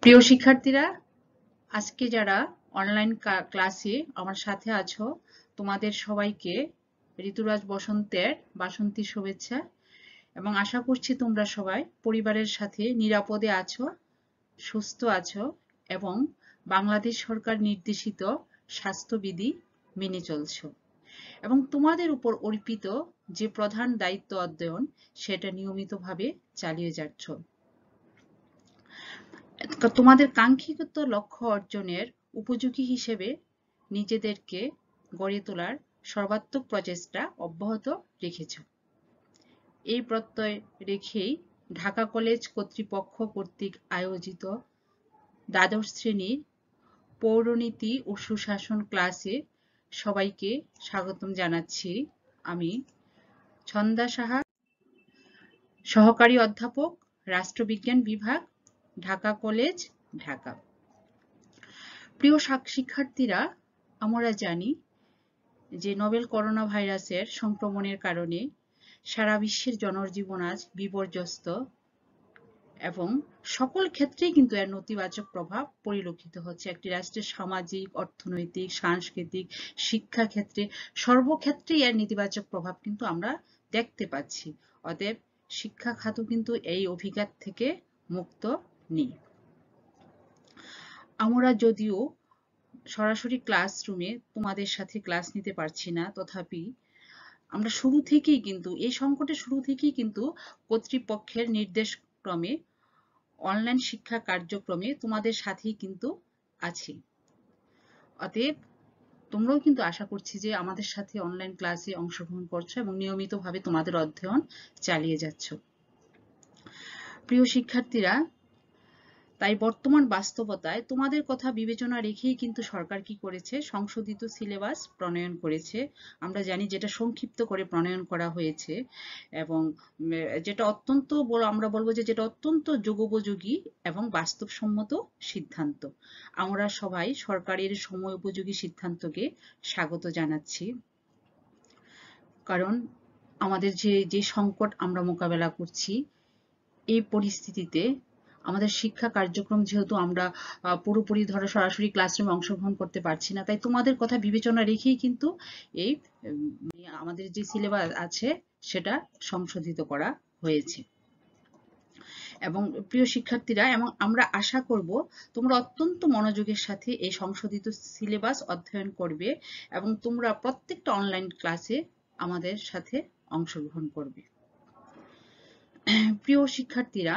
প্রিয় শিক্ষার্থীরা, আজকে যারা অনলাইন ক্লাসে আমার সাথে আছো, তোমাদের সবাইকে ঋতুরাজ বসন্তের বাসন্তী শুভেচ্ছা এবং আশা করছি তোমরা সবাই পরিবারের সাথে নিরাপদে আছো, সুস্থ আছো এবং বাংলাদেশ সরকার নির্দেশিত স্বাস্থ্যবিধি মেনে চলছো এবং তোমাদের উপর অর্পিত যে প্রধান দায়িত্ব অধ্যয়ন সেটা নিয়মিতভাবে চালিয়ে যাচ্ছ। তোমাদের কাঙ্ক্ষিত লক্ষ্য অর্জনের উপযোগী হিসেবে নিজেদেরকে গড়ে তোলার সর্বাত্মক প্রচেষ্টা অব্যাহত রেখেছ। এই প্রত্যয় রেখেই ঢাকা কলেজ কর্তৃপক্ষ কর্তৃক আয়োজিত দ্বাদশ শ্রেণীর পৌরনীতি ও সুশাসন ক্লাসে সবাইকে স্বাগতম জানাচ্ছি। আমি ছন্দা সাহা, সহকারী অধ্যাপক, রাষ্ট্রবিজ্ঞান বিভাগ, ঢাকা কলেজ, ঢাকা। প্রিয় শিক্ষার্থীরা, আমরা জানি যে নোভেল করোনা ভাইরাসের সংক্রমণের কারণে সারা বিশ্বের জনজীবন আজ বিপর্যস্ত এবং সকল ক্ষেত্রেই কিন্তু এর নেতিবাচক প্রভাব পরিলক্ষিত হচ্ছে। একটি রাষ্ট্রের সামাজিক, অর্থনৈতিক, সাংস্কৃতিক, শিক্ষা ক্ষেত্রে সর্বক্ষেত্রেই এর নেতিবাচক প্রভাব কিন্তু আমরা দেখতে পাচ্ছি। অতএব শিক্ষা খাতও কিন্তু এই অভিঘাত থেকে মুক্ত নেই। আমরা যদিও সরাসরি ক্লাসরুমে তোমাদের সাথে ক্লাস নিতে পারছি না, তথাপি আমরা শুরু থেকেই কিন্তু এই সংকটের শুরু থেকেই কিন্তু কর্তৃপক্ষের নির্দেশক্রমে অনলাইন শিক্ষা কার্যক্রমে তোমাদের সাথেই কিন্তু আছি। অতএব তোমরাও কিন্তু আশা করছি যে আমাদের সাথে অনলাইন ক্লাসে অংশগ্রহণ করছো এবং নিয়মিতভাবে তোমাদের অধ্যয়ন চালিয়ে যাচ্ছ। প্রিয় শিক্ষার্থীরা, তাই বর্তমান বাস্তবতায় তোমাদের কথা বিবেচনা রেখেই কিন্তু সরকার কি করেছে, সংশোধিত সিলেবাস প্রণয়ন করেছে। আমরা জানি যেটা সংক্ষিপ্ত করে প্রণয়ন করা হয়েছে এবং যেটা অত্যন্ত আমরা বলবো যে যেটা অত্যন্ত যুগোপযোগী এবং বাস্তবসম্মত সিদ্ধান্ত। আমরা সবাই সরকারের সময় উপযোগী সিদ্ধান্তকে স্বাগত জানাচ্ছি, কারণ আমাদের যে সংকট আমরা মোকাবেলা করছি, এই পরিস্থিতিতে আমাদের শিক্ষা কার্যক্রম যেহেতু আমরা পুরোপুরি ধরো সরাসরি ক্লাসরুমে অংশগ্রহণ করতে পারছি না, তাই তোমাদের কথা বিবেচনা রেখেই কিন্তু এই আমাদের যে সিলেবাস আছে সেটা সংশোধিত করা হয়েছে। এবং প্রিয় শিক্ষার্থীরা, এবং আমরা আশা করব তোমরা অত্যন্ত মনোযোগের সাথে এই সংশোধিত সিলেবাস অধ্যয়ন করবে এবং তোমরা প্রত্যেকটা অনলাইন ক্লাসে আমাদের সাথে অংশগ্রহণ করবে। প্রিয় শিক্ষার্থীরা,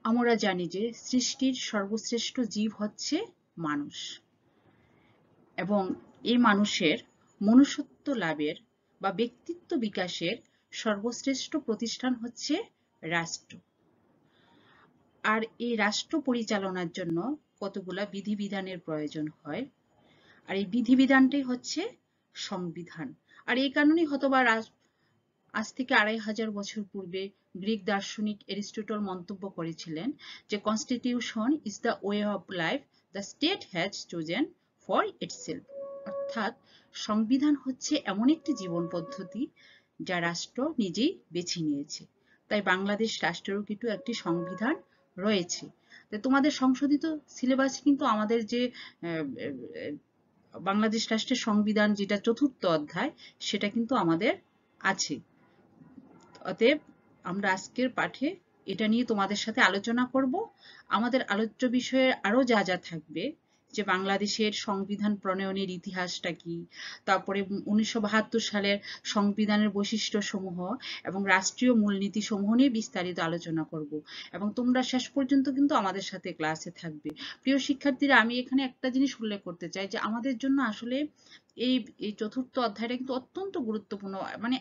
আমরা জানি যে সৃষ্টির সর্বশ্রেষ্ঠ জীব হচ্ছে মানুষ এবং এই মানুষের মনুষ্যত্ব লাভের বা ব্যক্তিত্ব বিকাশের সর্বশ্রেষ্ঠ প্রতিষ্ঠান হচ্ছে রাষ্ট্র। আর এই রাষ্ট্র পরিচালনার জন্য কতগুলা বিধিবিধানের প্রয়োজন হয়, আর এই বিধিবিধানটাই হচ্ছে সংবিধান। আর এই কারণেই হয়তোবা আজ থেকে 2500 বছর পূর্বে গ্রিক দার্শনিক এরিস্টটল মন্তব্য করেছিলেন যে constitution is the way of life the state has chosen for itself. অর্থাৎ সংবিধান হচ্ছে এমন একটি জীবন পদ্ধতি যা রাষ্ট্র নিজেই বেছে নিয়েছে। তাই বাংলাদেশ রাষ্ট্রেরও কিন্তু একটি সংবিধান রয়েছে। তাই তোমাদের সংশোধিত সিলেবাসে কিন্তু আমাদের যে বাংলাদেশ রাষ্ট্রের সংবিধান যেটা 4র্থ অধ্যায় সেটা কিন্তু আমাদের আছে। অতএব আমরা আজকের পাঠে এটা নিয়ে তোমাদের সাথে আলোচনা করব। আমাদের আলোচ্য বিষয়ে আরো যা যা থাকবে, যে বাংলাদেশের সংবিধান প্রণয়নের ইতিহাসটা কি, তারপরে 1972 সালের সংবিধানের বৈশিষ্ট্য সমূহ এবং রাষ্ট্রীয় মূলনীতি সমূহ নিয়ে বিস্তারিত আলোচনা করব এবং তোমরা শেষ পর্যন্ত কিন্তু আমাদের সাথে ক্লাসে থাকবে। প্রিয় শিক্ষার্থীরা, আমি এখানে একটা জিনিস উল্লেখ করতে চাই যে আমাদের জন্য আসলে এই 4র্থ অধ্যায়টা কিন্তু অত্যন্ত গুরুত্বপূর্ণ। মানে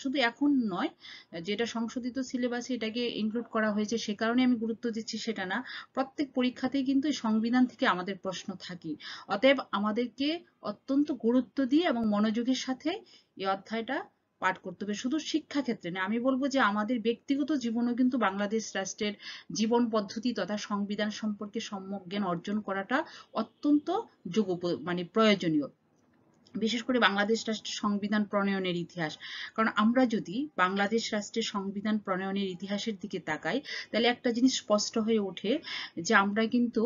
শুধু এখন নয়, যেটা সংশোধিত সিলেবাসে এটাকে ইনক্লুড করা হয়েছে সে কারণে আমি গুরুত্ব দিচ্ছি সেটা না, প্রত্যেক পরীক্ষাতেই কিন্তু এই সংবিধান থেকে আমাদের প্রশ্ন থাকে। অতএব আমাদেরকে অত্যন্ত গুরুত্ব দিয়ে এবং মনোযোগের সাথে এই অধ্যায়টা পাঠ করতে হবে। শুধু শিক্ষা ক্ষেত্রে না, আমি বলবো যে আমাদের ব্যক্তিগত জীবনেও কিন্তু বাংলাদেশ রাষ্ট্রের জীবন পদ্ধতি তথা সংবিধান সম্পর্কে সম্যক জ্ঞান অর্জন করাটা অত্যন্ত মানে প্রয়োজনীয়। বিশেষ করে বাংলাদেশ রাষ্ট্রের সংবিধান প্রণয়নের ইতিহাস। কারণ আমরা যদি বাংলাদেশ রাষ্ট্রের সংবিধান প্রণয়নের ইতিহাসের দিকে তাকাই, তাহলে একটা জিনিস স্পষ্ট হয়ে ওঠে যে আমরা কিন্তু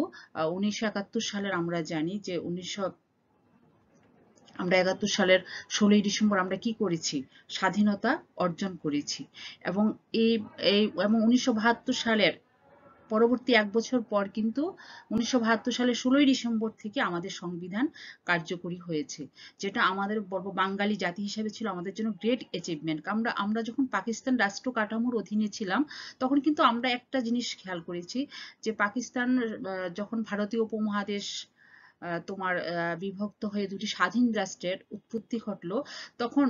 1971 সালের আমরা জানি যে 1971 সালের 16ই ডিসেম্বর আমরা কি করেছি? স্বাধীনতা অর্জন করেছি। এবং এবং 1972 সালের পরবর্তী 1 বছর পর কিন্তু 1972 সালের 16ই ডিসেম্বর থেকে আমাদের সংবিধান কার্যকরী হয়েছে, যেটা আমাদের বাঙালি জাতি হিসেবে ছিল আমাদের জন্য গ্রেট অ্যাচিভমেন্ট। আমরা যখন পাকিস্তান রাষ্ট্র কাঠামোর অধীনে ছিলাম, তখন কিন্তু আমরা একটা জিনিস খেয়াল করেছি যে পাকিস্তান যখন ভারতীয় উপমহাদেশ তোমার বিভক্ত হয়ে দুটি স্বাধীন রাষ্ট্রের উৎপত্তি ঘটলো, তখন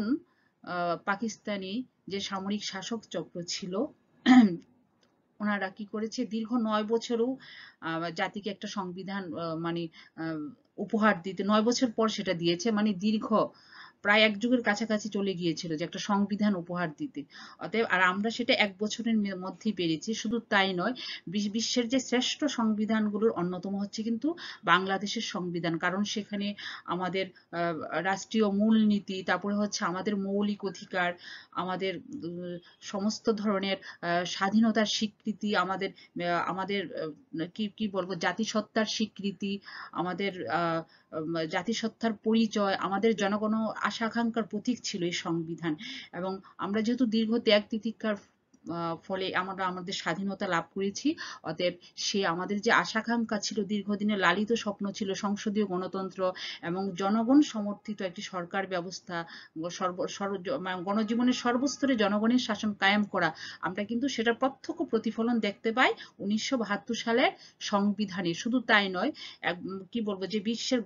পাকিস্তানি যে সামরিক শাসক চক্র ছিল ওনারা কি করেছে, দীর্ঘ 9 বছরও জাতিকে একটা সংবিধান মানে উপহার দিতে 9 বছর পর সেটা দিয়েছে, মানে দীর্ঘ প্রায় 1 যুগের কাছাকাছি চলে গিয়েছিল যে একটা সংবিধান উপহার দিতে। অতএব আর আমরা সেটা 1 বছরের মধ্যেই পেরেছি। শুধু তাই নয়, বিশ্বের যে শ্রেষ্ঠ সংবিধানগুলোর অন্যতম হচ্ছে কিন্তু বাংলাদেশের সংবিধান। কারণ সেখানে আমাদের রাষ্ট্রীয় মূলনীতি, তারপরে হচ্ছে আমাদের মৌলিক অধিকার, আমাদের সমস্ত ধরনের স্বাধীনতার স্বীকৃতি, আমাদের আমাদের কি বলবো, জাতিসত্তার স্বীকৃতি, আমাদের জাতিসত্তার পরিচয়, আমাদের জনগণ আশা আকাঙ্ক্ষার প্রতীক ছিল এই সংবিধান। এবং আমরা যেহেতু দীর্ঘ ত্যাগ তিতিক্ষার ফলে আমরা আমাদের স্বাধীনতা লাভ করেছি, অতএব সে আমাদের যে আশা আকাঙ্ক্ষা ছিল, দীর্ঘদিনের লালিত স্বপ্ন ছিল সংসদীয় গণতন্ত্র এবং জনগণ সমর্থিত একটি সরকার ব্যবস্থা, গণজীবনের সর্বস্তরে জনগণের শাসন কায়েম করা, আমরা কিন্তু সেটার প্রত্যক্ষ প্রতিফলন দেখতে পাই 1972 সালের সংবিধানে। শুধু তাই নয়, কি বলবো, যে বিশ্বের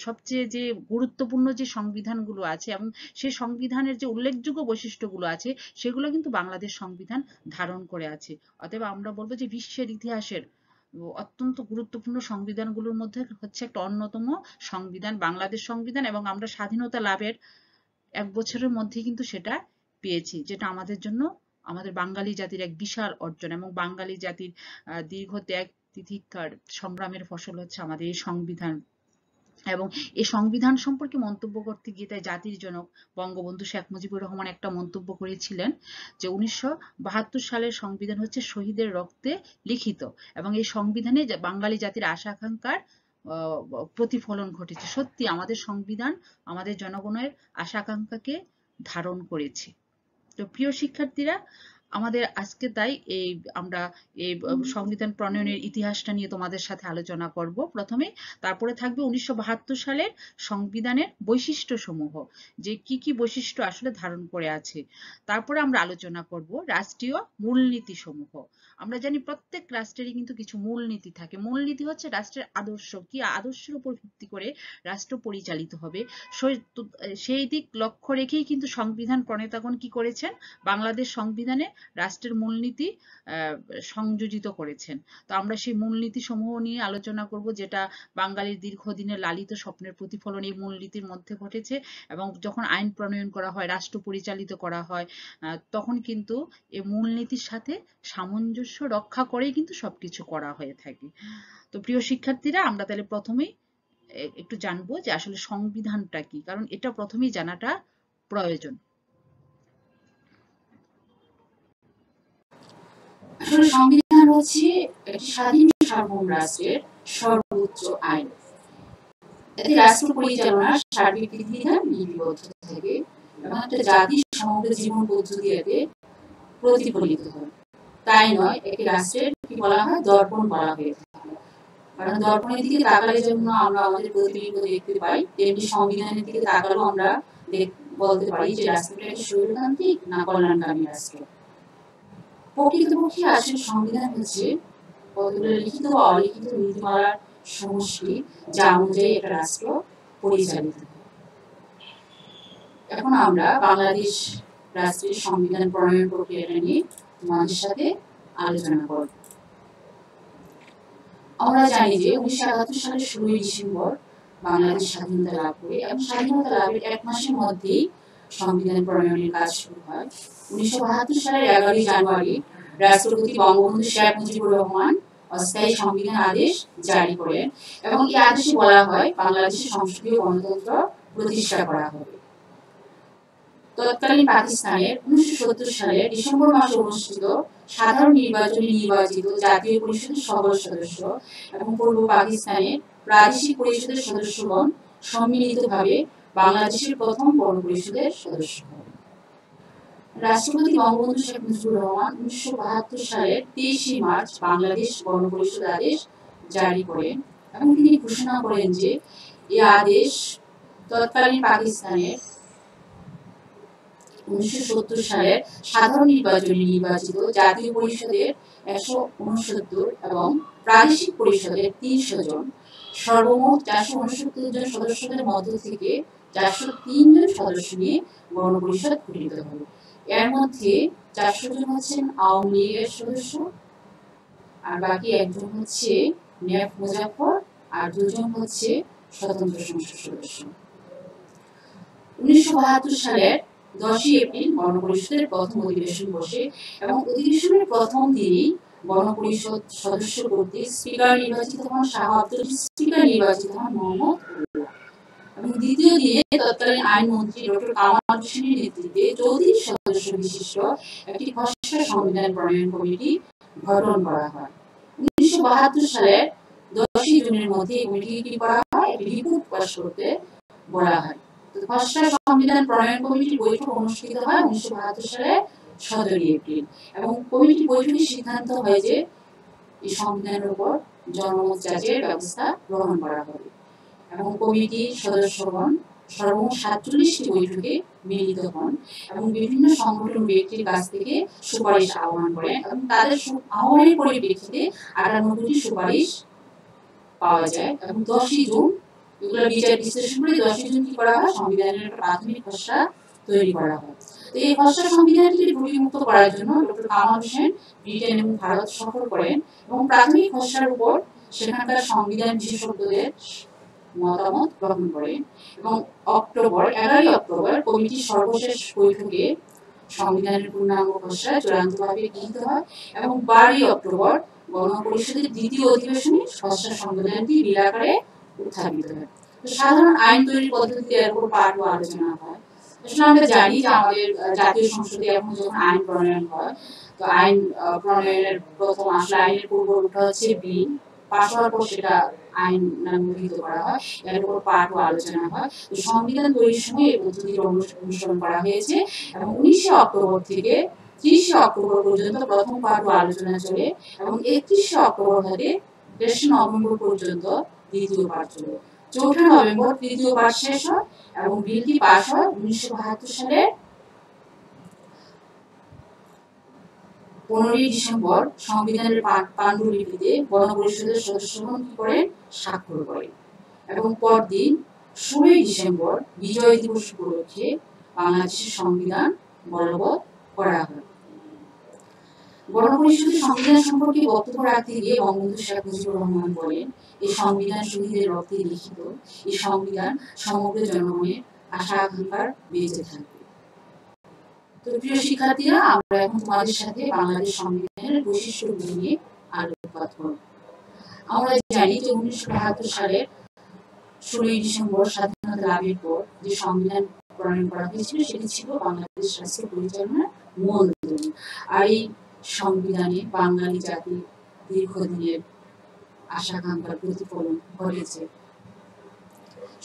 সবচেয়ে যে গুরুত্বপূর্ণ যে সংবিধানগুলো আছে এবং সেই সংবিধানের যে উল্লেখযোগ্য বৈশিষ্ট্যগুলো আছে, সেগুলো কিন্তু বাংলাদেশ সংবিধান ধারণ করে আছে। অতএব আমরা বলবো যে বিশ্বের ইতিহাসের অত্যন্ত গুরুত্বপূর্ণ সংবিধানগুলোর মধ্যে হচ্ছে একটা অন্যতম সংবিধান বাংলাদেশ সংবিধান। এবং আমরা স্বাধীনতা লাভের 1 বছরের মধ্যে কিন্তু সেটা পেয়েছি, যেটা আমাদের জন্য, আমাদের বাঙালি জাতির এক বিশাল অর্জন এবং বাঙালি জাতির দীর্ঘ ত্যাগ তিতিক্ষার সংগ্রামের ফসল হচ্ছে আমাদের এই সংবিধান। এবং এই সংবিধান সম্পর্কে মন্তব্য করতে গিয়ে তাই জাতির জনক বঙ্গবন্ধু শেখ মুজিবুর রহমান একটা মন্তব্য করেছিলেন যে 1972 সালের সংবিধান হচ্ছে শহীদের রক্তে লিখিত এবং এই সংবিধানে বাঙালি জাতির আশা আকাঙ্ক্ষার প্রতিফলন ঘটেছে। সত্যি আমাদের সংবিধান আমাদের জনগণের আশা আকাঙ্ক্ষাকে ধারণ করেছে। তো প্রিয় শিক্ষার্থীরা, আমাদের আজকে তাই আমরা এই সংবিধান প্রণয়নের ইতিহাসটা নিয়ে তোমাদের সাথে আলোচনা করব প্রথমে, তারপরে থাকবে 1972 সালের সংবিধানের বৈশিষ্ট্যসমূহ, যে কি কি বৈশিষ্ট্য আসলে ধারণ করে আছে। তারপরে আমরা আলোচনা করব রাষ্ট্রীয় মূলনীতি সমূহ। আমরা জানি প্রত্যেক রাষ্ট্রেরই কিন্তু কিছু মূলনীতি থাকে। মূলনীতি হচ্ছে রাষ্ট্রের আদর্শ, কি আদর্শের উপর ভিত্তি করে রাষ্ট্র পরিচালিত হবে, সেই দিক লক্ষ্য রেখেই কিন্তু সংবিধান প্রণেতাগণ কি করেছেন, বাংলাদেশ সংবিধানে রাষ্ট্রের মূলনীতি সংযোজিত করেছেন। তো আমরা সেই মূলনীতি সমূহ নিয়ে আলোচনা করব, যেটা বাঙালির দীর্ঘদিনের লালিত স্বপ্নের প্রতিফলন এই মূলনীতির মধ্যে ঘটেছে। এবং যখন আইন প্রণয়ন করা হয়, রাষ্ট্র পরিচালিত করা হয়, তখন কিন্তু এই মূলনীতির সাথে সামঞ্জস্য রক্ষা করেই কিন্তু সবকিছু করা হয়ে থাকে। তো প্রিয় শিক্ষার্থীরা, আমরা তাহলে প্রথমেই একটু জানবো যে আসলে সংবিধানটা কি, কারণ এটা প্রথমেই জানাটা প্রয়োজন। আসলে সংবিধান হচ্ছে একটি স্বাধীন সার্বভৌম রাষ্ট্রের সর্বোচ্চ আইন। এতে রাষ্ট্র পরিচালনার সার্বিক বিধিবিধান লিপিবদ্ধ থাকে এবং একটা জাতির সমগ্র জীবন পদ্ধতি এতে প্রতিফলিত হয়। তাই নয়, একটি রাষ্ট্রের কি বলা হয়, দর্পণ বলা হয়ে থাকে। কারণ দর্পণের দিকে তাকালে যেমন আমরা আমাদের প্রতিবিম্ব দেখতে পাই, তেমনি সংবিধানের দিকে তাকালেও আমরা বলতে পারি যে রাষ্ট্রটা একটি স্বৈরতান্ত্রিক না কল্যাণকামী রাষ্ট্র। প্রকৃতপক্ষে আসলে সংবিধান হচ্ছে কতগুলো লিখিত বা অলিখিত নীতিমালার সমষ্টি, যা অনুযায়ী একটা রাষ্ট্র পরিচালিত হয়। এখন আমরা বাংলাদেশ রাষ্ট্রের সংবিধান প্রণয়ন প্রক্রিয়াটা নিয়ে তোমাদের সাথে আলোচনা করব। আমরা জানি যে 1971 সালের 16ই ডিসেম্বর বাংলাদেশ স্বাধীনতা লাভ করে এবং স্বাধীনতা লাভের 1 মাসের মধ্যেই সংবিধান প্রণয়নের কাজ শুরু হয়। 1972 সালের 11ই জানুয়ারি রাষ্ট্রপতি বঙ্গবন্ধু শেখ মুজিবুর রহমান অস্থায়ী সংবিধান আদেশ জারি করেন এবং এই আদেশে বলা হয় বাংলাদেশের সংসদীয় গণতন্ত্র প্রতিষ্ঠা করা হবে। তৎকালীন পাকিস্তানের 1970 সালের ডিসেম্বর মাসে অনুষ্ঠিত সাধারণ নির্বাচনে নির্বাচিত জাতীয় পরিষদের সকল সদস্য এবং পূর্ব পাকিস্তানের প্রাদেশিক পরিষদের সদস্যগণ সম্মিলিতভাবে বাংলাদেশের প্রথম গণপরিষদের সদস্য হন। রাষ্ট্রপতি বঙ্গবন্ধু শেখ মুজিবুর রহমান 1972 সালের 23 মার্চ বাংলাদেশ গণপরিষদ আদেশ জারি করেন এবং তিনি ঘোষণা করেন যে এই আদেশ তৎকালীন পাকিস্তানের 1970 সালের সাধারণ নির্বাচনে নির্বাচিত জাতীয় পরিষদের 169 এবং প্রাদেশিক পরিষদের 300 জন সর্বমোট 469 জন সদস্যদের মধ্য থেকে 403 জন সদস্য নিয়ে গণপরিষদ গঠিত হবে। এর মধ্যে 400 জন হচ্ছেন আওয়ামী লীগের সদস্য, আর বাকি একজন হচ্ছে নেফ মুজাফফর, আর 2 জন হচ্ছে স্বতন্ত্র সংসদ সদস্য। 1972 সালের 10 এপ্রিল গণপরিষদের প্রথম অধিবেশন বসে এবং অধিবেশনের প্রথম দিনেই গণপরিষদ সদস্য কর্তৃক স্পিকার নির্বাচিত হন শাহ আব্দুল, স্পিকার নির্বাচিত হন মোহাম্মদ উল্লাহ এবং দ্বিতীয় দিনে তৎকালীন আইনমন্ত্রী ডক্টর কামাল হোসেনের নেতৃত্বে 34 সদস্য বিশিষ্ট একটি খসড়া সংবিধান প্রণয়ন কমিটি গঠন করা হয়। 1972 সালের 10 জুনের মধ্যে এই কমিটিকে কি করা হয়, একটি রিপোর্ট পাস করতে বলা হয়। খসড়া সংবিধান প্রণয়ন কমিটির বৈঠক অনুষ্ঠিত হয় 1972 সালের 17 এপ্রিল এবং কমিটি বৈঠকে সিদ্ধান্ত হয় যে এই সংবিধানের উপর জনমত যাচাইয়ের ব্যবস্থা গ্রহণ করা হবে এবং কমিটির সদস্যগণ সর্বমোট 47টি বৈঠকে মিলিত হন এবং বিভিন্ন সংগঠন ব্যক্তির কাছ থেকে সুপারিশ আহ্বান করেন এবং তাদের আহ্বানের পরিপ্রেক্ষিতে 98টি সুপারিশ পাওয়া যায় এবং 10 জুন এগুলো বিচার বিশ্লেষণ করে 10 জুন কি করা হয়, সংবিধানের একটা প্রাথমিক খসড়া তৈরি করা হয়। তো এই খসড়া সংবিধানটি ত্রুটিমুক্ত করার জন্য ডক্টর কামাল হোসেন ব্রিটেন এবং ভারত সফর করেন এবং প্রাথমিক খসড়ার উপর সেখানকার সংবিধান বিশেষজ্ঞদের মতামত গ্রহণ করেন এবং 11 অক্টোবর কমিটির সর্বশেষ বৈঠকে সংবিধানের পূর্ণাঙ্গ খসড়া চূড়ান্তভাবে গৃহীত হয় এবং 12 অক্টোবর গণপরিষদের দ্বিতীয় অধিবেশনে খসড়া সংবিধানটি বিল আকারে উত্থাপিত হয়। সাধারণ আইন তৈরির পদ্ধতিতে এর উপর পাঠ ও আলোচনা হয়। আসলে আমরা জানি যে আমাদের জাতীয় সংসদে এখন যখন আইন প্রণয়ন হয়, তো আইন প্রণয়নের প্রথম আসলে আইনের পূর্বটা হচ্ছে বিল, পাশ হওয়ার পর সেটা আইন নামকরণ করা হয়, এর উপর পাঠ ও আলোচনা হয়। তো সংবিধান তৈরির সময় এই পদ্ধতির অনুসরণ করা হয়েছে এবং 19 অক্টোবর থেকে 30 অক্টোবর পর্যন্ত প্রথম পাঠ ও আলোচনা চলে এবং 31 অক্টোবর থেকে 3 নভেম্বর পর্যন্ত দ্বিতীয় পাঠ চলে। 4 নভেম্বর তৃতীয় পাঠ শেষ হয় এবং বিলটি পাস হয় 1972 সালের 15 ডিসেম্বর সংবিধানের পাণ্ডুলিপিতে গণপরিষদের সদস্যগণ কি করেন, স্বাক্ষর করেন এবং পরদিন 16 ডিসেম্বর বিজয় দিবস উপলক্ষে বাংলাদেশের সংবিধান বলবৎ করা হয়। গণপরিষদের সংবিধান সম্পর্কে বক্তব্য রাখতে গিয়ে বঙ্গবন্ধু শেখ মুজিবুর রহমান বলেন, এই সংবিধান শহীদের রক্তে লিখিত, এই সংবিধান সমগ্র জনগণের আশা আকাঙ্ক্ষার বেঁচে থাকবে। তো প্রিয় শিক্ষার্থীরা, আমরা এখন তোমাদের সাথে বাংলাদেশ সংবিধানের বৈশিষ্ট্যগুলি নিয়ে আলোকপাত করব। আমরা জানি যে 1972 সালের 16 ডিসেম্বর স্বাধীনতা লাভের পর যে সংবিধান প্রণয়ন করা হয়েছিল সেটি ছিল বাংলাদেশ রাষ্ট্র পরিচালনার মূল দলিল। আর এই সংবিধানে বাঙালি জাতি দীর্ঘদিনের আশা আকাঙ্ক্ষার প্রতিফলন ঘটেছে।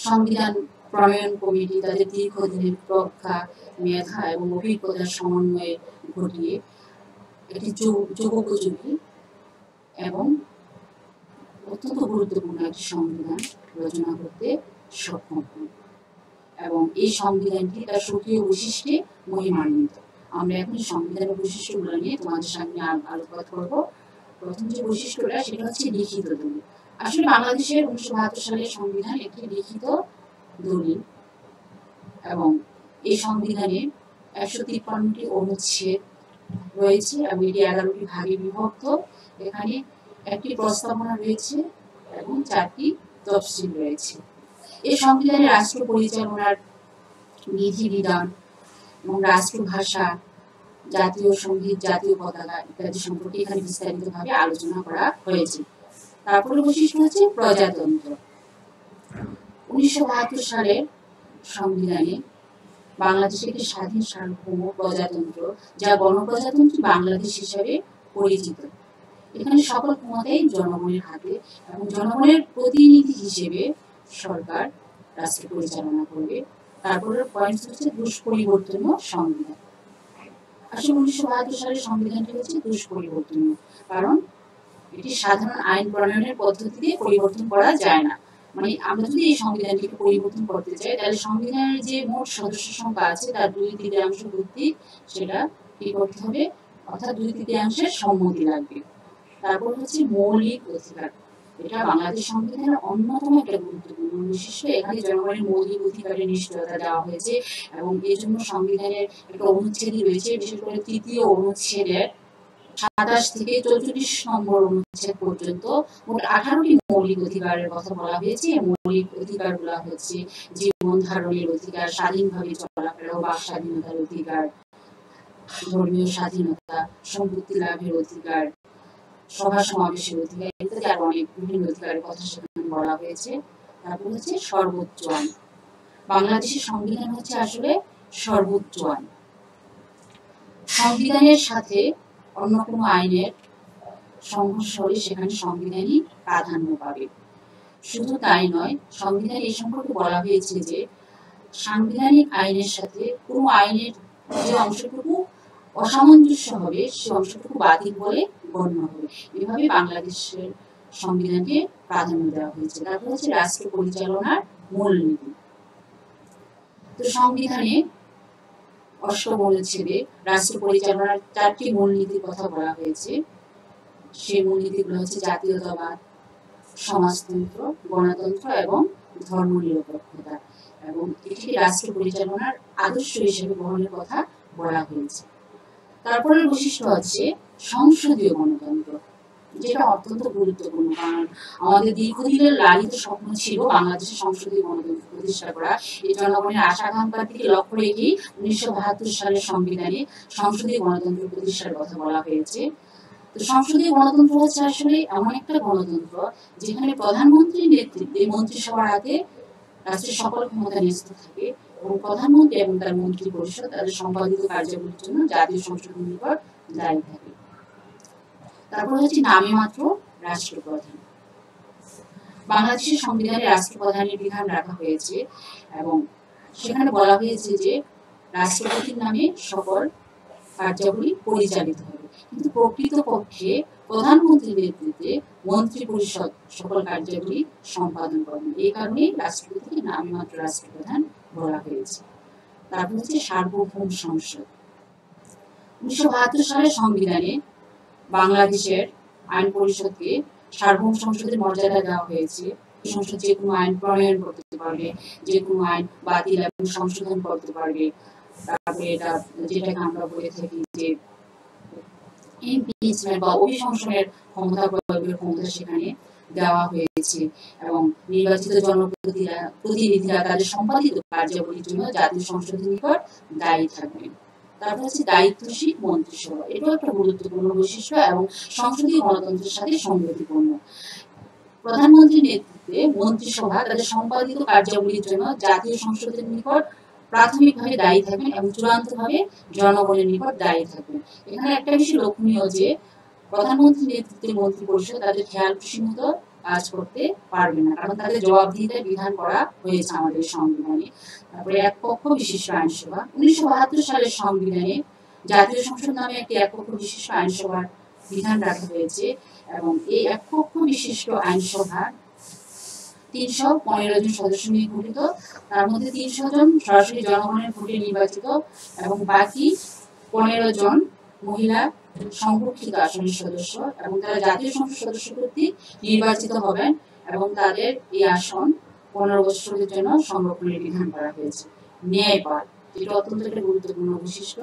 সংবিধান প্রণয়ন কমিটি তাদের দীর্ঘদিনের প্রজ্ঞা, মেধা এবং অভিজ্ঞতার সমন্বয়ে ঘটিয়ে একটি যুগোপযোগী এবং অত্যন্ত গুরুত্বপূর্ণ একটি সংবিধান রচনা করতে সক্ষম হন এবং এই সংবিধানটি তার স্বকীয় বৈশিষ্ট্যে মহিমান্বিত। আমরা এখন সংবিধানের বৈশিষ্ট্যগুলো নিয়ে তোমাদের সামনে আলোকপাত করব। প্রথম যে বৈশিষ্ট্যটা সেটা হচ্ছে লিখিত দলিল। আসলে বাংলাদেশের 1972 সালের সংবিধান একটি লিখিত দলিল এবং এই সংবিধানে 153টি অনুচ্ছেদ রয়েছে এবং এটি 11টি ভাগে বিভক্ত। এখানে একটি প্রস্তাবনা রয়েছে এবং 4টি তফসিল রয়েছে। এই সংবিধানে রাষ্ট্র পরিচালনার বিধিবিধান এবং রাষ্ট্রভাষা, জাতীয় সঙ্গীত, জাতীয় পতাকা ইত্যাদি সম্পর্কে এখানে বিস্তারিতভাবে আলোচনা করা হয়েছে। তারপরে বৈশিষ্ট্য হচ্ছে প্রজাতন্ত্র। 1972 সালের সংবিধানে বাংলাদেশে একটি স্বাধীন সার্বভৌম প্রজাতন্ত্র, যা গণপ্রজাতন্ত্রী বাংলাদেশ হিসাবে পরিচিত। এখানে সকল ক্ষমতাই জনগণের হাতে এবং জনগণের প্রতিনিধি হিসেবে সরকার রাষ্ট্র পরিচালনা করবে। তারপরে পয়েন্ট হচ্ছে দুষ্পরিবর্তনীয় সংবিধান। আসলে 1972 সালের সংবিধানটি হচ্ছে দুষ্পরিবর্তনীয়, কারণ এটি সাধারণ আইন প্রণয়নের পদ্ধতিতে পরিবর্তন করা যায় না। মানে আমরা যদি এই সংবিধানটিকে পরিবর্তন করতে চাই, তাহলে সংবিধানের যে মোট সদস্য সংখ্যা আছে তার 2/3 ভিত্তিক সেটা কি করতে হবে, অর্থাৎ 2/3 সম্মতি লাগবে। তারপর হচ্ছে মৌলিক অধিকার। এটা বাংলাদেশ সংবিধানের অন্যতম একটা গুরুত্বপূর্ণ বৈশিষ্ট্য। এখানে জনগণের মৌলিক অধিকারের নিশ্চয়তা দেওয়া হয়েছে এবং এই জন্য সংবিধানের একটা অনুচ্ছেদই রয়েছে, বিশেষ করে 3য় অনুচ্ছেদের 27 থেকে 44 নম্বর অনুচ্ছেদ পর্যন্ত মোট 18টি মৌলিক অধিকারের কথা বলা হয়েছে। মৌলিক অধিকারগুলো হচ্ছে জীবন ধারণের অধিকার, স্বাধীনভাবে চলাফেরা ও বাক স্বাধীনতার অধিকার, ধর্মীয় স্বাধীনতা, সম্পত্তি লাভের অধিকার, সভা সমাবেশের অধিকার ইত্যাদি আরো অনেক বিভিন্ন অধিকারের কথা সেখানে বলা হয়েছে। তারপর হচ্ছে সর্বোচ্চ আইন। বাংলাদেশের সংবিধান হচ্ছে আসলে সর্বোচ্চ আইন। সংবিধানের সাথে অন্য কোনো আইনের সংঘর্ষ হলে সেখানে সংবিধানই প্রাধান্য পাবে। শুধু তাই নয়, সংবিধান এই সম্পর্কে বলা হয়েছে যে সাংবিধানিক আইনের সাথে কোনো আইনের যে অংশটুকু অসামঞ্জস্য হবে সে অংশটুকু বাতিল বলে গণ্য হবে। এভাবে বাংলাদেশের সংবিধানকে প্রাধান্য দেওয়া হয়েছে। তারপর হচ্ছে রাষ্ট্র পরিচালনার মূলনীতি। তো সংবিধানে 8ম অনুচ্ছেদে রাষ্ট্র পরিচালনার 4টি মূলনীতির কথা বলা হয়েছে। সেই মূলনীতিগুলো হচ্ছে জাতীয়তাবাদ, সমাজতন্ত্র, গণতন্ত্র এবং ধর্মনিরপেক্ষতা, এবং এটিকে রাষ্ট্র পরিচালনার আদর্শ হিসেবে গ্রহণের কথা বলা হয়েছে। তারপরের বৈশিষ্ট্য হচ্ছে সংসদীয় গণতন্ত্র, যেটা অত্যন্ত গুরুত্বপূর্ণ, কারণ আমাদের দীর্ঘদিনের লালিত স্বপ্ন ছিল বাংলাদেশের সংসদীয় গণতন্ত্র প্রতিষ্ঠা করা। এই জনগণের আশা আকাঙ্ক্ষার দিকে লক্ষ্য রেখেই 1972 সালের সংবিধানে সংসদীয় গণতন্ত্র প্রতিষ্ঠার কথা বলা হয়েছে। তো সংসদীয় গণতন্ত্র হচ্ছে আসলে এমন একটা গণতন্ত্র যেখানে প্রধানমন্ত্রীর নেতৃত্বে মন্ত্রিসভার হাতে রাষ্ট্রের সকল ক্ষমতা ন্যস্ত থাকে এবং প্রধানমন্ত্রী এবং তার মন্ত্রী পরিষদ তাদের সম্পাদিত কার্যাবলীর জন্য জাতীয় সংসদের নিকট দায়ী থাকে। তারপর হচ্ছে নামে মাত্র রাষ্ট্রপ্রধান। বাংলাদেশের সংবিধানে রাষ্ট্রপ্রধানের বিধান রাখা হয়েছে এবং সেখানে বলা হয়েছে যে রাষ্ট্রপতির নামে সকল কার্যাবলী পরিচালিত হবে, কিন্তু প্রকৃতপক্ষে প্রধানমন্ত্রীর নেতৃত্বে মন্ত্রী পরিষদ সকল কার্যাবলী সম্পাদন করবেন। এই কারণে রাষ্ট্রপতিকে নামে মাত্র রাষ্ট্রপ্রধান বলা হয়েছে। তারপর হচ্ছে সার্বভৌম সংসদ। 1972 সালের সংবিধানে বাংলাদেশের আইন পরিষদকে সার্বভৌম সংসদের মর্যাদা দেওয়া হয়েছে। সংসদ যে কোনো আইন প্রণয়ন করতে পারবে, যে কোনো আইন বাতিল এবং সংশোধন করতে পারবে। তারপরে এটা যেটাকে আমরা বলে থাকি যে ইমপিচমেন্ট বা অভিশংসনের ক্ষমতা প্রয়োগের ক্ষমতা সেখানে দেওয়া হয়েছে এবং নির্বাচিত জনপ্রতিনিধিরা তাদের সম্পাদিত কার্যাবলীর জন্য জাতীয় সংসদের নিকট দায়ী থাকবেন। তারপর হচ্ছে দায়িত্বশীল মন্ত্রিসভা। এটাও একটা গুরুত্বপূর্ণ বৈশিষ্ট্য এবং সংসদীয় গণতন্ত্রের সাথে সংগতিপূর্ণ। প্রধানমন্ত্রীর নেতৃত্বে মন্ত্রিসভা তাদের সম্পাদিত কার্যাবলীর জন্য জাতীয় সংসদের নিকট প্রাথমিকভাবে দায়ী থাকবেন এবং চূড়ান্তভাবে জনগণের নিকট দায়ী থাকবেন। এখানে একটা বিষয় লক্ষণীয় যে প্রধানমন্ত্রীর নেতৃত্বে মন্ত্রী পরিষদ তাদের খেয়াল খুশি মতো কাজ করতে পারবে না, কারণ তাদের জবাবদিহিতার বিধান করা হয়েছে আমাদের সংবিধানে। তারপরে এক পক্ষ বিশিষ্ট আইনসভা। 1972 সালের সংবিধানে জাতীয় সংসদ নামে একটি এক পক্ষ বিশিষ্ট আইনসভার বিধান রাখা হয়েছে এবং এই এক পক্ষ বিশিষ্ট আইনসভা 315 জন সদস্য নিয়ে গঠিত। তার মধ্যে 300 জন সরাসরি জনগণের ভোটে নির্বাচিত এবং বাকি 15 জন মহিলা সংরক্ষিত আসনের সদস্য, এবং তারা জাতীয় সংসদ সদস্য কর্তৃক নির্বাচিত হবেন এবং তাদের এই আসন 15 বছরের জন্য সংরক্ষণের বিধান করা হয়েছে। ন্যায়পাল, যেটা অত্যন্ত একটা গুরুত্বপূর্ণ বৈশিষ্ট্য।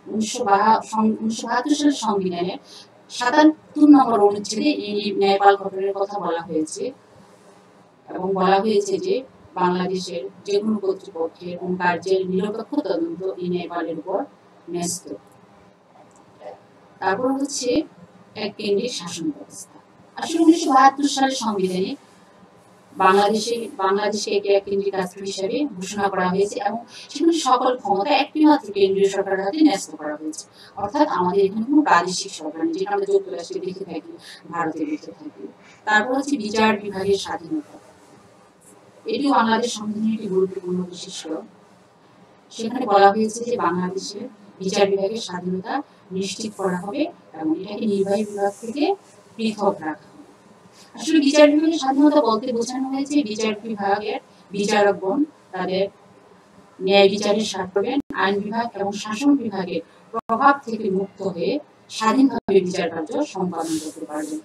1972 সালের সংবিধানে 77 নম্বর অনুচ্ছেদে এই ন্যায়পাল গঠনের কথা বলা হয়েছে এবং বলা হয়েছে যে বাংলাদেশের যে কোনো কর্তৃপক্ষের এবং কার্যের নিরপেক্ষ তদন্ত এই ন্যায়পালের উপর ন্যস্ত। তারপর হচ্ছে এক কেন্দ্রিক শাসন ব্যবস্থা। আসলে 1972 সালের সংবিধানে বাংলাদেশকে একটি কেন্দ্রিক রাষ্ট্র হিসেবে ঘোষণা করা হয়েছে এবং সেখানে সকল ক্ষমতা একটি মাত্র কেন্দ্রীয় সরকারের হাতে ন্যস্ত করা হয়েছে। অর্থাৎ আমাদের এখানে কোনো প্রাদেশিক সরকার নেই, যেটা আমরা যুক্তরাষ্ট্রে দেখে থাকি, ভারতে দেখে থাকি। তারপর হচ্ছে বিচার বিভাগের স্বাধীনতা, এটিও বাংলাদেশ সংবিধানের একটি গুরুত্বপূর্ণ বৈশিষ্ট্য। সেখানে বলা হয়েছে যে বাংলাদেশের বিচার বিভাগের স্বাধীনতা নিশ্চিত করা হবে এবং এটাকে নির্বাহী বিভাগ থেকে পৃথক রাখা হবে। আসলে বিচার বিভাগের স্বাধীনতা বলতে বোঝানো হয়েছে বিচার বিভাগের বিচারকগণ তাদের ন্যায় বিচারের স্বাদ করবেন, আইন বিভাগ এবং শাসন বিভাগের প্রভাব থেকে মুক্ত হয়ে স্বাধীনভাবে বিচার কার্য সম্পাদন করতে পারবেন।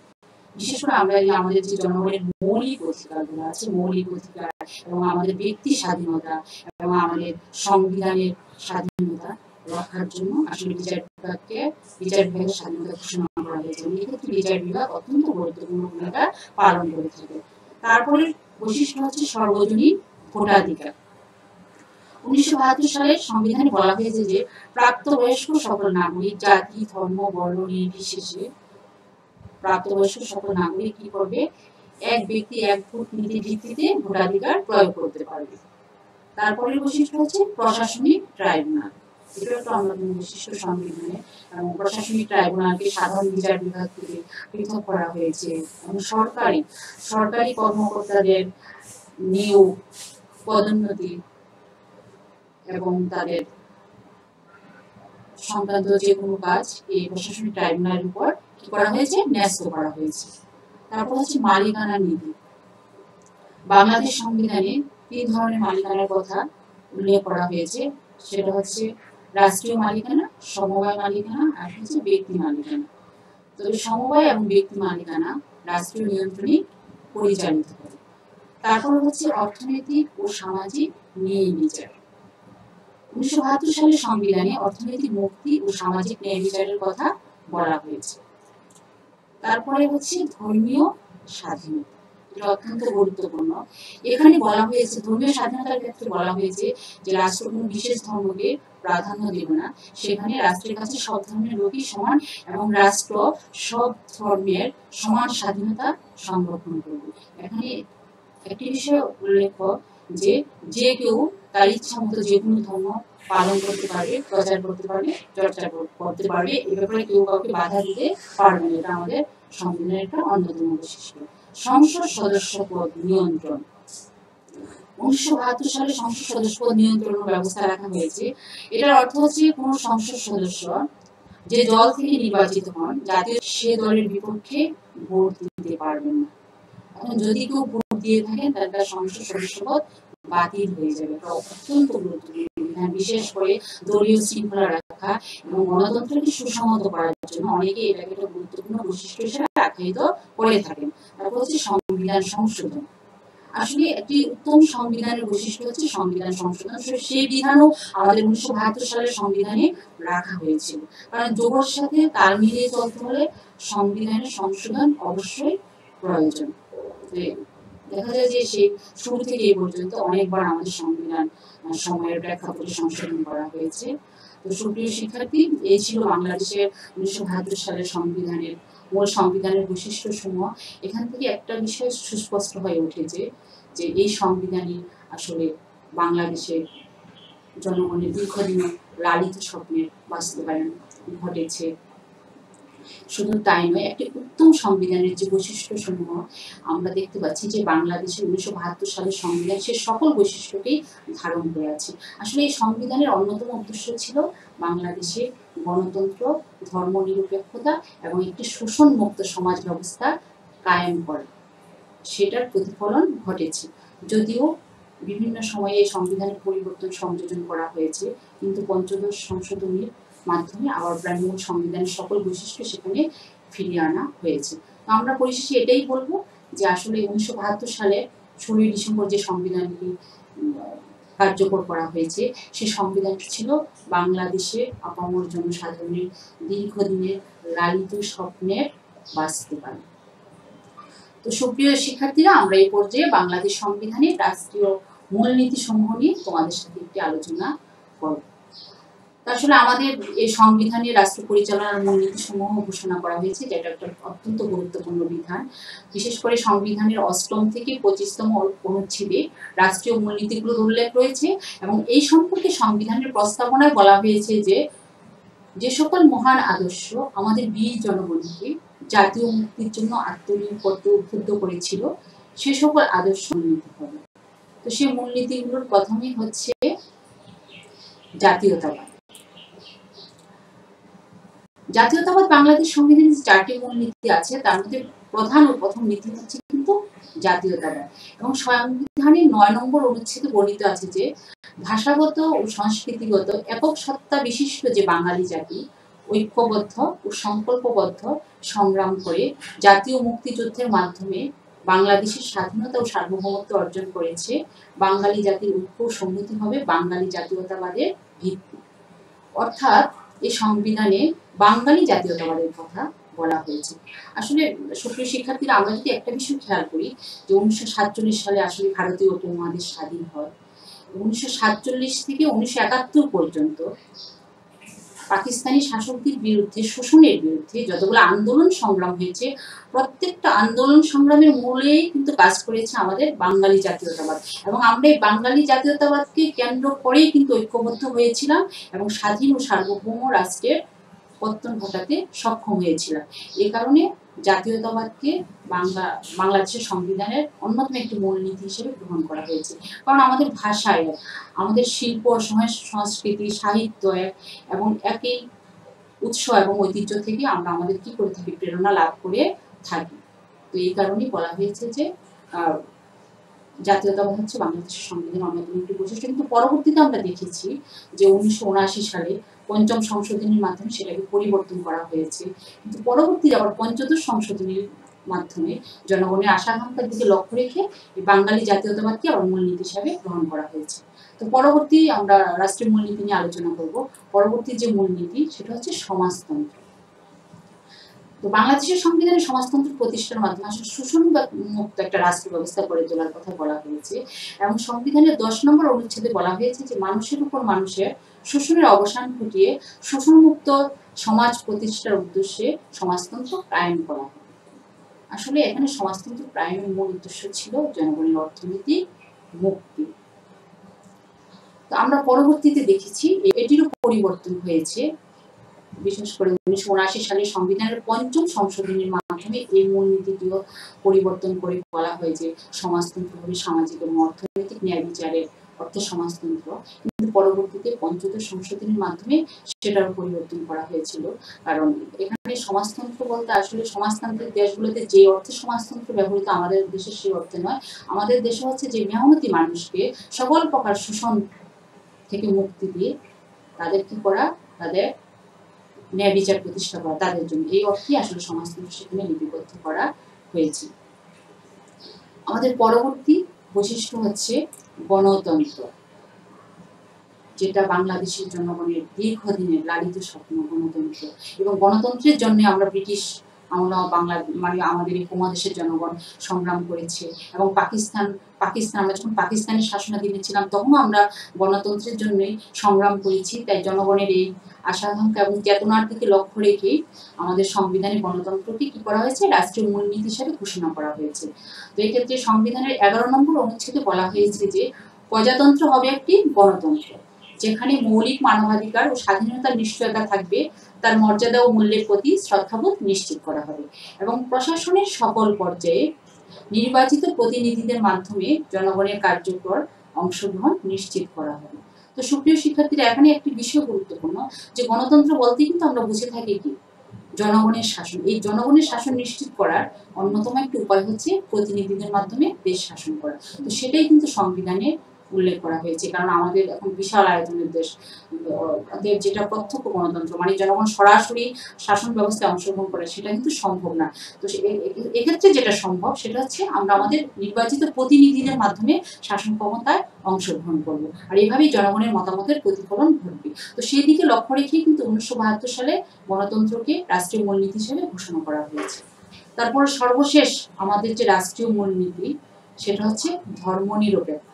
বিশেষ করে আমরা আমাদের যে জনগণের মৌলিক অধিকারগুলো আছে, মৌলিক অধিকার এবং আমাদের ব্যক্তি স্বাধীনতা এবং আমাদের সংবিধানের স্বাধীনতা রক্ষার জন্য আসলে বিচার বিভাগের স্বাধীনতা ঘোষণা করা হয়েছে। এক্ষেত্রে বিচার বিভাগ অত্যন্ত গুরুত্বপূর্ণ ভূমিকা পালন করে থাকে। তারপরে বৈশিষ্ট্য হচ্ছে সর্বজনীন ভোটাধিকার। 1972 সালের সংবিধানে বলা হয়েছে যে প্রাপ্তবয়স্ক সকল নাগরিক জাতি ধর্ম বর্ণ নির্বিশেষে প্রাপ্তবয়স্ক সকল নাগরিক কি করবে, এক ব্যক্তি এক ভোট নীতির ভিত্তিতে ভোটাধিকার প্রয়োগ করতে পারবে। তারপরে বৈশিষ্ট্য হচ্ছে প্রশাসনিক ট্রাইব্যুনাল, এটা একটা অন্যতম বৈশিষ্ট্য সংবিধানে। এবং প্রশাসনিক ট্রাইব্যুনালকে সাধারণ বিচার বিভাগ থেকে পৃথক করা হয়েছে এবং সরকারি কর্মকর্তাদের নিয়োগ পদোন্নতি এবং তাদের সংক্রান্ত যে কোনো কাজ এই প্রশাসনিক ট্রাইব্যুনালের উপর কি করা হয়েছে, ন্যস্ত করা হয়েছে। তারপর হচ্ছে মালিকানা নীতি। বাংলাদেশ সংবিধানে 3 ধরনের মালিকানার কথা উল্লেখ করা হয়েছে, সেটা হচ্ছে রাষ্ট্রীয় মালিকানা, সমবায় মালিকানা আর হচ্ছে ব্যক্তি মালিকানা। তবে সমবায় এবং ব্যক্তি মালিকানা রাষ্ট্রীয় নিয়ন্ত্রণে পরিচালিত হয়। তারপর হচ্ছে অর্থনৈতিক ও সামাজিক ন্যায় বিচার। 1972 সালের সংবিধানে অর্থনৈতিক মুক্তি ও সামাজিক ন্যায় বিচারের কথা বলা হয়েছে। তারপরে হচ্ছে ধর্মীয় স্বাধীনতা, এটা অত্যন্ত গুরুত্বপূর্ণ। এখানে বলা হয়েছে ধর্মীয় স্বাধীনতার ক্ষেত্রে বলা হয়েছে যে রাষ্ট্র কোনো বিশেষ ধর্মকে প্রাধান্য দেবে না, সেখানে রাষ্ট্রের কাছে সব ধর্মের লোকই সমান এবং রাষ্ট্র সব ধর্মের সমান স্বাধীনতা সংরক্ষণ করবে। এখানে একটি বিষয় উল্লেখ্য যে যে কেউ তার ইচ্ছা মতো যে কোনো ধর্ম পালন করতে পারবে, প্রচার করতে পারবে, চর্চা করতে পারবে, এ ব্যাপারে কেউ কাউকে বাধা দিতে পারবে না। এটা আমাদের সংবিধানের একটা অন্যতম বৈশিষ্ট্য। সংসদ সদস্য পদ নিয়ন্ত্রণ। 1972 সালে সংসদ সদস্য পদ নিয়ন্ত্রণের ব্যবস্থা রাখা হয়েছে। এটার অর্থ হচ্ছে কোন সংসদ সদস্য যে দল থেকে নির্বাচিত হন জাতীয় সে দলের বিপক্ষে ভোট দিতে পারবেন না। এখন যদি কেউ ভোট দিয়ে থাকেন তাহলে তার সংসদ সদস্য পদ বাতিল হয়ে যাবে। এটা অত্যন্ত গুরুত্বপূর্ণ, বিশেষ করে দলীয় শৃঙ্খলা রক্ষা এবং গণতন্ত্রকে সুসংহত করার জন্য অনেকে এটাকে একটা গুরুত্বপূর্ণ বৈশিষ্ট্য হিসেবে আখ্যায়িত করে থাকেন। তারপর হচ্ছে সংবিধান সংশোধন। আসলে একটি উত্তম সংবিধানের বৈশিষ্ট্য হচ্ছে সংবিধান সংশোধন। সেই বিধানও আমাদের 1972 সালের সংবিধানে রাখা হয়েছিল, কারণ যুগের সাথে তাল মিলিয়ে চলতে হলে সংবিধানের সংশোধন অবশ্যই প্রয়োজন। দেখা যায় যে সেই শুরু থেকে এই পর্যন্ত অনেকবার আমাদের সংবিধান সময়ের প্রেক্ষাপটে সংশোধন করা হয়েছে। তো সুপ্রিয় শিক্ষার্থী, এই ছিল বাংলাদেশের 1972 সালের মূল সংবিধানের বৈশিষ্ট্য সমূহ। এখান থেকে একটা বিষয় সুস্পষ্ট হয়ে উঠেছে যে এই সংবিধানই আসলে বাংলাদেশের জনগণের দীর্ঘদিনের লালিত স্বপ্নের বাস্তবায়ন ঘটেছে। শুধু তাই নয়, একটি উত্তম সংবিধানের যে বৈশিষ্ট্য সমূহ আমরা দেখতে পাচ্ছি যে বাংলাদেশের 1972 সালের সংবিধান সে সকল বৈশিষ্ট্যকেই ধারণ করে আছে। আসলে এই সংবিধানের অন্যতম উদ্দেশ্য ছিল বাংলাদেশে গণতন্ত্র, ধর্মনিরপেক্ষতা এবং একটি শোষণমুক্ত সমাজ ব্যবস্থা কায়েম করা। সেটার প্রতিফলন ঘটেছে। যদিও বিভিন্ন সময়ে এই সংবিধানের পরিবর্তন সংযোজন করা হয়েছে, কিন্তু পঞ্চদশ সংশোধনীর মাধ্যমে আবার প্রায় মূল সংবিধানের সকল বৈশিষ্ট্য সেখানে ফিরিয়ে আনা হয়েছে। তো আমরা পরিশেষে এটাই বলবো যে আসলে 1972 সালে 16 ডিসেম্বর যে সংবিধানটি কার্যকর করা হয়েছে সেই সংবিধানটি ছিল বাংলাদেশে আপামর জনসাধারণের দীর্ঘদিনের লালিত স্বপ্নের বাস্তবায়ন। তো সুপ্রিয় শিক্ষার্থীরা, আমরা এই পর্যায়ে বাংলাদেশ সংবিধানের রাষ্ট্রীয় মূলনীতি সমূহ নিয়ে তোমাদের সাথে একটি আলোচনা করব। আসলে আমাদের এই সংবিধানে রাষ্ট্র পরিচালনার মূলনীতি সমূহ ঘোষণা করা হয়েছে, যেটা একটা অত্যন্ত গুরুত্বপূর্ণ বিধান। বিশেষ করে সংবিধানের 8ম থেকে 25তম অনুচ্ছেদে রাষ্ট্রীয় মূলনীতিগুলোর উল্লেখ রয়েছে এবং এই সম্পর্কে সংবিধানের প্রস্তাবনায় বলা হয়েছে যে সকল মহান আদর্শ আমাদের বীর জনগণকে জাতীয় মুক্তির জন্য আত্মনিয়োগপত্র উদ্বুদ্ধ করেছিল, সে সকল আদর্শ মূলনীতি হবে। তো সেই মূলনীতিগুলোর প্রথমেই হচ্ছে জাতীয়তাবাদ। জাতীয়তাবাদ বাংলাদেশ সংবিধানের 4টি মূলনীতি আছে, তার মধ্যে প্রধান ও প্রথম নীতি হচ্ছে কিন্তু জাতীয়তাবাদ। এবং সংবিধানের 9 নম্বর অনুচ্ছেদে বর্ণিত আছে যে ভাষাগত ও সংস্কৃতিগত একক সত্তা বিশিষ্ট যে বাঙালি জাতি ঐক্যবদ্ধ ও সংকল্পবদ্ধ সংগ্রাম করে জাতীয় মুক্তিযুদ্ধের মাধ্যমে বাংলাদেশের স্বাধীনতা ও সার্বভৌমত্ব অর্জন করেছে, বাঙালি জাতির ঐক্য ও সংহতি হবে বাঙালি জাতীয়তাবাদের ভিত্তি। অর্থাৎ এই সংবিধানে বাঙালি জাতীয়তাবাদের কথা বলা হয়েছে। আসলে সুপ্রিয় শিক্ষার্থীরা, আমরা যদি একটা বিষয় খেয়াল করি যে 1947 সালে আসলে ভারতীয় উপমহাদেশ স্বাধীন হয়। 1947 থেকে 1971 পর্যন্ত পাকিস্তানি শাসকদের বিরুদ্ধে, শোষণের বিরুদ্ধে যতগুলো আন্দোলন সংগ্রাম হয়েছে, প্রত্যেকটা আন্দোলন সংগ্রামের মূলেই কিন্তু কাজ করেছে আমাদের বাঙালি জাতীয়তাবাদ। এবং আমরা এই বাঙালি জাতীয়তাবাদকে কেন্দ্র করেই কিন্তু ঐক্যবদ্ধ হয়েছিলাম এবং স্বাধীন ও সার্বভৌম রাষ্ট্রের পত্তন ঘটাতে সক্ষম হয়েছিলাম। এই কারণে জাতীয়তাবাদকে বাংলাদেশের সংবিধানের অন্যতম একটি মূলনীতি হিসেবে গ্রহণ করা হয়েছে। কারণ আমাদের ভাষায়, আমাদের শিল্প, সংস্কৃতি, সাহিত্য এবং একই উৎস এবং ঐতিহ্য থেকে আমরা আমাদের কি করে থাকি, প্রেরণা লাভ করে থাকি। তো এই কারণেই বলা হয়েছে যে জাতীয়তাবাদ হচ্ছে বাংলাদেশের সংবিধানের অন্যতম একটি বৈশিষ্ট্য। কিন্তু পরবর্তীতে আমরা দেখেছি যে 1979 সালে 5ম সংশোধনীর মাধ্যমে সেটাকে পরিবর্তন করা হয়েছে। কিন্তু পরবর্তীতে আবার 5ম সংশোধনীর মাধ্যমে জনগণের আশা আকাঙ্ক্ষার দিকে লক্ষ্য রেখে বাঙালি জাতীয়তাবাদকে আবার মূলনীতি হিসাবে গ্রহণ করা হয়েছে। তো পরবর্তী আমরা রাষ্ট্রীয় মূলনীতি নিয়ে আলোচনা করব। পরবর্তী যে মূলনীতি সেটা হচ্ছে সমাজতন্ত্র। তো বাংলাদেশের সংবিধানে সমাজতন্ত্র প্রতিষ্ঠার মাধ্যমে আসলে শোষণ মুক্ত একটা রাষ্ট্র ব্যবস্থা গড়ে তোলার কথা বলা হয়েছে এবং সংবিধানের 10 নম্বর অনুচ্ছেদে বলা হয়েছে যে মানুষের উপর মানুষের শোষণের অবসান ঘটিয়ে শোষণমুক্ত সমাজ প্রতিষ্ঠার উদ্দেশ্যে সমাজতন্ত্র কায়েম করা হবে। আসলে এখানে সমাজতন্ত্র কায়েমের মূল উদ্দেশ্য ছিল জনগণের অর্থনৈতিক মুক্তি। তো আমরা পরবর্তীতে দেখেছি এটিরও পরিবর্তন হয়েছে। বিশেষ করে 1979 সালে সংবিধানের 5ম সংশোধনীর মাধ্যমে এই মূলনীতিটিও পরিবর্তন করে বলা হয় যে সমাজতন্ত্র হবে সামাজিক এবং অর্থনৈতিক ন্যায় বিচারের অর্থে সমাজতন্ত্র। কিন্তু পরবর্তীতে 5ম সংশোধনীর মাধ্যমে সেটারও পরিবর্তন করা হয়েছিল। কারণ এখানে সমাজতন্ত্র বলতে আসলে সমাজতান্ত্রিক দেশগুলোতে যে অর্থে সমাজতন্ত্র ব্যবহৃত, আমাদের দেশে সেই অর্থে নয়। আমাদের দেশে হচ্ছে যে মেহনতি মানুষকে সকল প্রকার শোষণ থেকে মুক্তি দিয়ে তাদের কি করা, তাদের ন্যায় বিচার প্রতিষ্ঠা করা, তাদের জন্য এই অর্থে আসলে সমাজতন্ত্র সেখানে লিপিবদ্ধ করা হয়েছে। আমাদের পরবর্তী বৈশিষ্ট্য হচ্ছে গণতন্ত্র, যেটা বাংলাদেশের জনগণের দীর্ঘদিনের লালিত স্বপ্ন গণতন্ত্র। এবং গণতন্ত্রের জন্য আমরা ব্রিটিশ বাংলা আমাদের এই উপমহাদেশের জনগণ সংগ্রাম করেছে এবং পাকিস্তান আমরা যখন পাকিস্তানের শাসনাধীনে ছিলাম তখনও আমরা গণতন্ত্রের জন্যই সংগ্রাম করেছি। তাই জনগণের এই আশা আকাঙ্ক্ষা এবং চেতনার দিকে লক্ষ্য রেখেই আমাদের সংবিধানে গণতন্ত্রকে কি করা হয়েছে, রাষ্ট্রীয় মূলনীতি হিসেবে ঘোষণা করা হয়েছে। তো এই ক্ষেত্রে সংবিধানের 11 নম্বর অনুচ্ছেদে বলা হয়েছে যে প্রজাতন্ত্র হবে একটি গণতন্ত্র, যেখানে মৌলিক মানবাধিকার ও স্বাধীনতার নিশ্চয়তা থাকবে, তার মর্যাদা ও মূল্যের প্রতি শ্রদ্ধাবোধ নিশ্চিত করা হবে এবং প্রশাসনের সকল পর্যায়ে নির্বাচিত প্রতিনিধিদের মাধ্যমে জনগণের কার্যকর অংশগ্রহণ নিশ্চিত করা হবে। তো সুপ্রিয় শিক্ষার্থীরা, এখানে একটি বিষয় গুরুত্বপূর্ণ যে গণতন্ত্র বলতে কিন্তু আমরা বুঝে থাকি কি, জনগণের শাসন। এই জনগণের শাসন নিশ্চিত করার অন্যতম একটি উপায় হচ্ছে প্রতিনিধিদের মাধ্যমে দেশ শাসন করা। তো সেটাই কিন্তু সংবিধানে উল্লেখ করা হয়েছে। কারণ আমাদের এখন বিশাল আয়তনের দেশ, যেটা প্রত্যক্ষ গণতন্ত্র মানে জনগণ সরাসরি শাসন ব্যবস্থায় অংশগ্রহণ করে, সেটা কিন্তু সম্ভব না। তো এক্ষেত্রে যেটা সম্ভব সেটা হচ্ছে আমরা আমাদের নির্বাচিত প্রতিনিধিদের মাধ্যমে শাসন ক্ষমতায় অংশগ্রহণ করব, আর এইভাবেই জনগণের মতামতের প্রতিফলন ঘটবে। তো সেই দিকে লক্ষ্য রেখেই কিন্তু 1972 সালে গণতন্ত্রকে রাষ্ট্রীয় মূলনীতি হিসেবে ঘোষণা করা হয়েছে। তারপর সর্বশেষ আমাদের যে রাষ্ট্রীয় মূলনীতি সেটা হচ্ছে ধর্মনিরপেক্ষতা।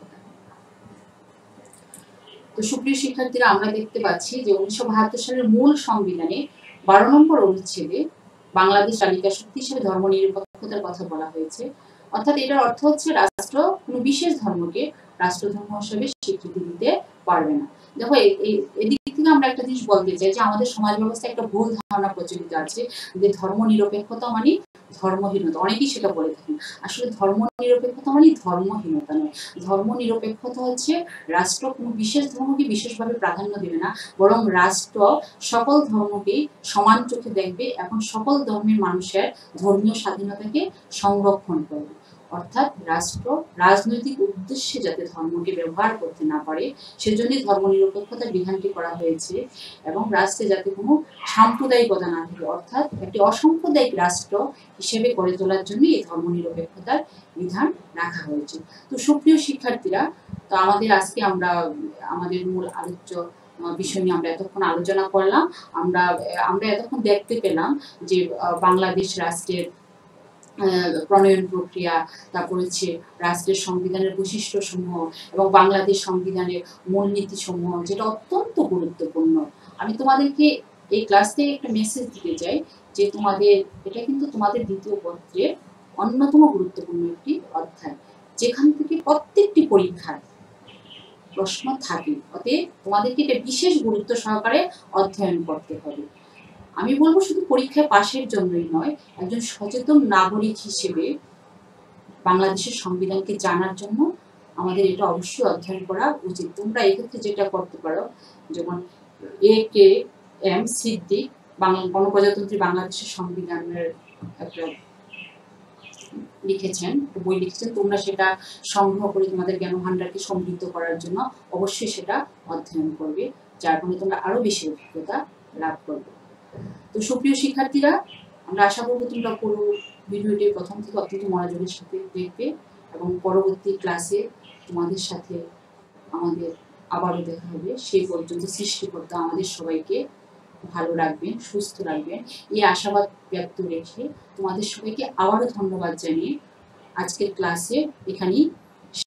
তো সুপ্রিয় শিক্ষার্থীরা, আমরা দেখতে পাচ্ছি যে 1972 সালের মূল সংবিধানে 12 নম্বর অনুচ্ছেদে বাংলাদেশ তালিকা শক্তি হিসেবে ধর্মনিরপেক্ষতার কথা বলা হয়েছে। অর্থাৎ এটার অর্থ হচ্ছে রাষ্ট্র কোনো বিশেষ ধর্মকে রাষ্ট্রধর্ম হিসেবে স্বীকৃতি দিতে পারবে না। দেখো, এদিক থেকে আমরা একটা জিনিস বলতে চাই যে আমাদের সমাজ ব্যবস্থায় একটা ভুল ধারণা প্রচলিত আছে যে ধর্মনিরপেক্ষতা মানে ধর্মহীনতা। অনেকেই সেটা বলে থাকেন। আসলে ধর্মনিরপেক্ষতা মানে ধর্মহীনতা নয়। ধর্মনিরপেক্ষতা হচ্ছে রাষ্ট্র কোনো বিশেষ ধর্মকে বিশেষভাবে প্রাধান্য দেবে না, বরং রাষ্ট্র সকল ধর্মকে সমান চোখে দেখবে এবং সকল ধর্মের মানুষের ধর্মীয় স্বাধীনতাকে সংরক্ষণ করবে। অর্থাৎ রাষ্ট্র রাজনৈতিক উদ্দেশ্যে যাতে ধর্মকে ব্যবহার করতে না পারে, সেজন্যই ধর্মনিরপেক্ষতার বিধানটি করা হয়েছে। এবং রাষ্ট্রে যাতে কোনো সাম্প্রদায়িকতা না থাকে, অর্থাৎ একটি অসাম্প্রদায়িক রাষ্ট্র হিসেবে গড়ে তোলার জন্য এই ধর্মনিরপেক্ষতার বিধান রাখা হয়েছে। তো সুপ্রিয় শিক্ষার্থীরা, তো আজকে আমরা আমাদের মূল আলোচ্য বিষয় নিয়ে আমরা এতক্ষণ আলোচনা করলাম। আমরা এতক্ষণ দেখতে পেলাম যে বাংলাদেশ রাষ্ট্রের প্রণয়ন প্রক্রিয়া, তারপর হচ্ছে রাষ্ট্রের সংবিধানের বৈশিষ্ট্য সমূহ এবং বাংলাদেশ সংবিধানের মূলনীতি সমূহ, যেটা অত্যন্ত গুরুত্বপূর্ণ। আমি তোমাদেরকে এই ক্লাস থেকে একটা মেসেজ দিতে চাই যে এটা কিন্তু তোমাদের দ্বিতীয় পত্রের অন্যতম গুরুত্বপূর্ণ একটি অধ্যায়, যেখান থেকে প্রত্যেকটি পরীক্ষায় প্রশ্ন থাকে। অতএব তোমাদেরকে এটা বিশেষ গুরুত্ব সহকারে অধ্যয়ন করতে হবে। আমি বলবো শুধু পরীক্ষায় পাশের জন্যই নয়, একজন সচেতন নাগরিক হিসেবে বাংলাদেশের সংবিধানকে জানার জন্য আমাদের এটা অবশ্যই অধ্যয়ন করা উচিত। তোমরা এক্ষেত্রে যেটা করতে পারো, যেমন A.K.M. সিদ্দিক গণপ্রজাতন্ত্রী বাংলাদেশের সংবিধানের একটা বই লিখেছেন। তোমরা সেটা সংগ্রহ করে তোমাদের জ্ঞান ভান্ডারকে সমৃদ্ধ করার জন্য অবশ্যই সেটা অধ্যয়ন করবে, যার ফলে তোমরা আরো বেশি অভিজ্ঞতা লাভ করবে। তো সুপ্রিয় শিক্ষার্থীরা, আমরা আশা করব তোমরা পুরো ভিডিওটি প্রথম থেকে অত্যন্ত মনোযোগের সাথে দেখবে এবং পরবর্তী ক্লাসে তোমাদের সাথে আমাদের আবারও দেখা হবে। সেই পর্যন্ত সৃষ্টিকর্তা আমাদের সবাইকে ভালো রাখবেন, সুস্থ রাখবেন, এই আশাবাদ ব্যক্ত রেখে তোমাদের সবাইকে আবারও ধন্যবাদ জানিয়ে আজকের ক্লাসে এখানেই